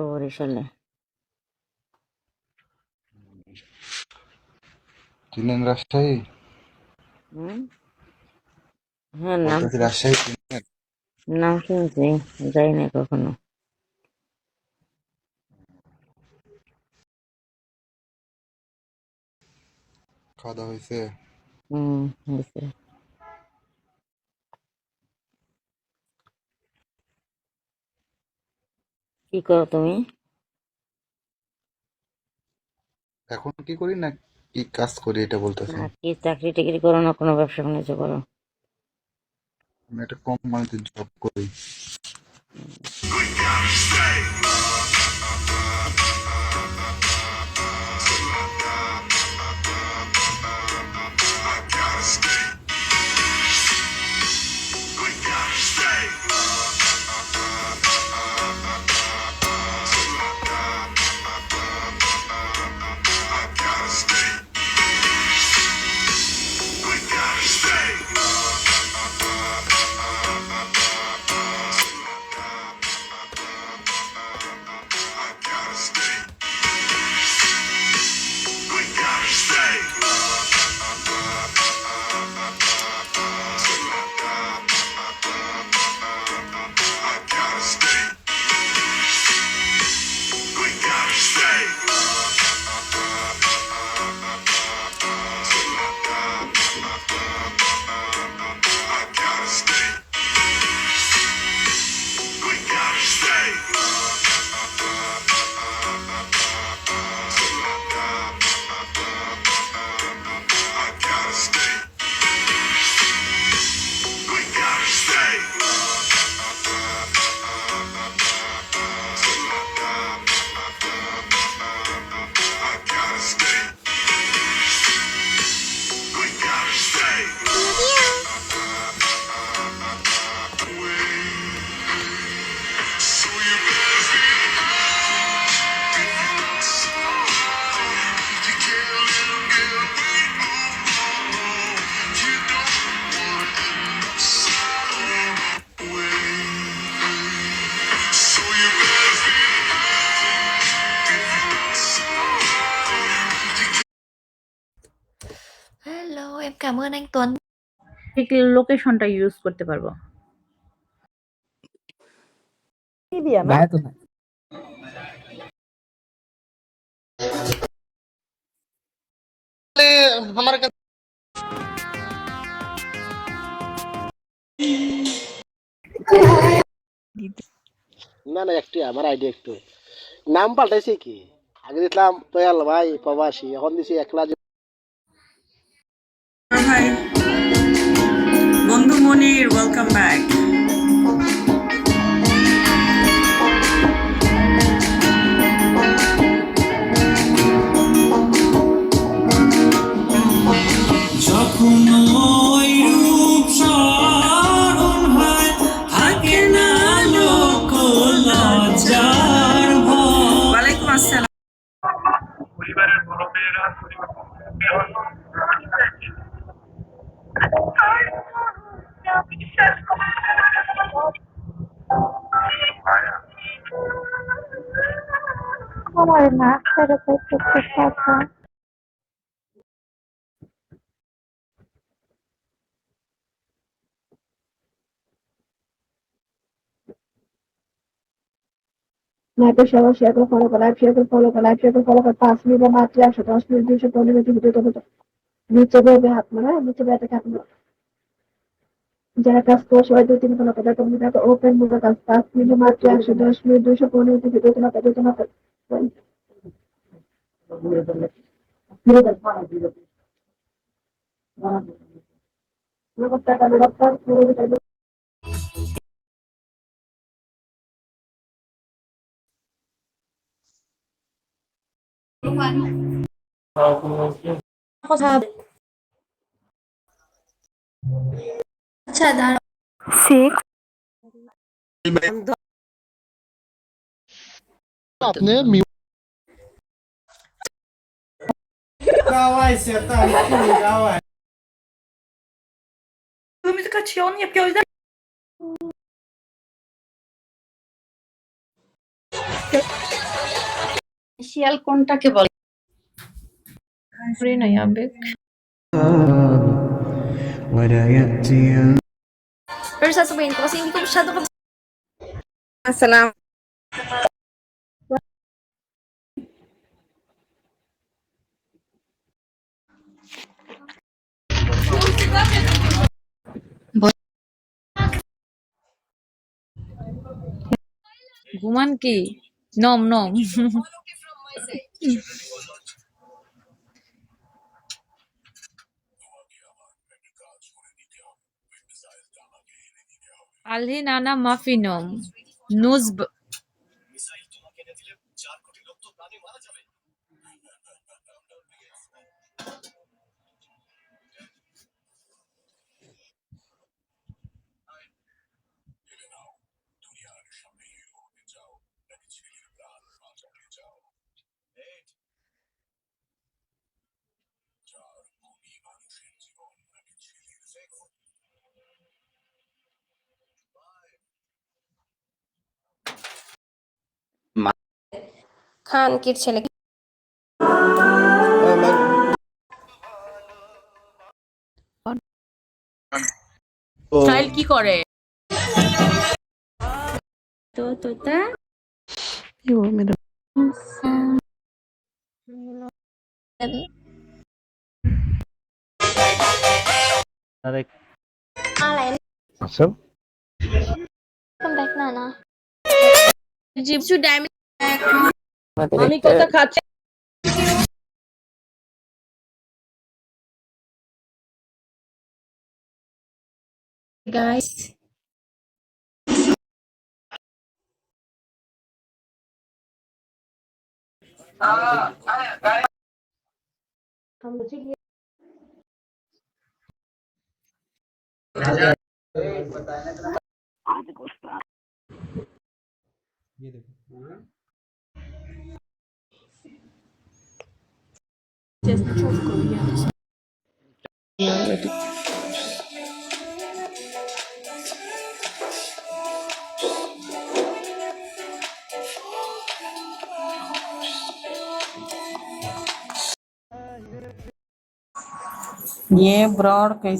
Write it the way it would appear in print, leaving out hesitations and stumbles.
বরিশালে। চিনেন রাজশাহী? হুম, হ্যাঁ, নাম বলতেছি রাজশাহী চিনেন? নাম শুনছি, যাই না কখনো। খাওয়া দাওয়া হয়েছে? হয়েছে। কি করো তুমি? এখন কি করি না কি কাজ করি এটা বলতেছেন? কি চাকরি টাকরি করো না, কোনো ব্যবসা বাণিজ্য করো? আমি একটা কোম্পানিতে জব করি। Hello, em cảm ơn anh Tuấn. ঠিক লোকেশনটা ইউজ করতে পারবো। ভাইয়া তো না। না না একটু আমার আইডিয়া একটু নাম পাল্টাইছে কি আগে দিতাম দয়াল ভাই প্রবাসী এখন দিছি একলা ভাই বন্ধু মনির ওয়েলকাম ব্যাক। যখন ওই রূপ স্মরণ হয় থাকে না লোক লজ্জার ভয়। ওয়ালাইকুম আসসালাম। পরিবারের বড় মেয়েরা বিশ্বাস আমার নাক ছেড়ে করতে কথা। লাইভে সবাই শেয়ার করে ফলো করে, লাইভ শেয়ার করে ফলো করে, লাইভ শেয়ার করে ফলো করে। 5 মিনিট মাত্র 110 মিনিট 215 ভিডিও তো নিচে বেবে হাত মারা, নিচে বেতে হাত মারা। যারা কাজ করে সবাই 2-3 ফলো করে, তুমি দেখো ওপেন মুখে কাজ 5 মিনিট মাত্র 110 মিনিট 215 ভিডিও তোমার কথা আচ্ছা দাঁড়াও। 6 আপনি Коммуникационные приоритеты. শিয়াল কোনটাকে বলে? নাই আবেগ। Pero sasabihin ko kasi hindi ko masyado আসসালাম। ঘুমান কি? নম নম। আলহি নানা মাফিনম নুজব। খানকির ছেলে। স্টাইল কি করে? তো তোতা আসল দেখ না না জিপসু ডায়মন্ড। আমাদের আমি একটা কথা খাচ্ছি। গাইস ये ब्रॉड कैसे